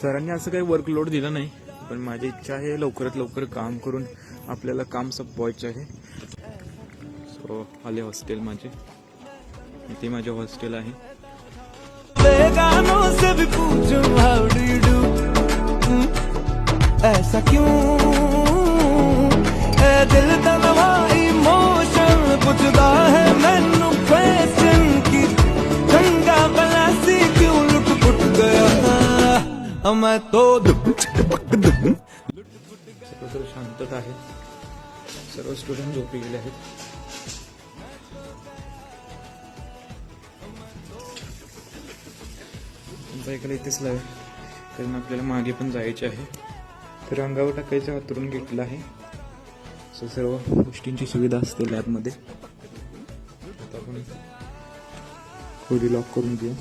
सरांनी असं काही वर्कलोड दिलं नाही, पण माझी इच्छा आहे लवकरात लवकर काम करून आपल्याला काम संपवायचे आहे. सो आले हॉस्टेल माझे, इथे माझे हॉस्टेल आहे. से भी पूछूं हाउ डू यू डू, ऐसा क्यों ए दिल तलवा इमोशन पूछदा है मैनू क्वेश्चन की गंगा बलासी क्यों लुट पुट गया मैं तो सर्व शांतता आहे, सर्व स्टुडंट झोपी गेले आहेत. सायकल इथेच लावे, कारण आपल्याला मागे पण जायचे आहे. तर अंगावर टाकायचं हातरून घेतलं आहे. सो सर्व गोष्टींची सुविधा असते लॅबमध्ये. आता आपण खोली लॉक करून घेऊ.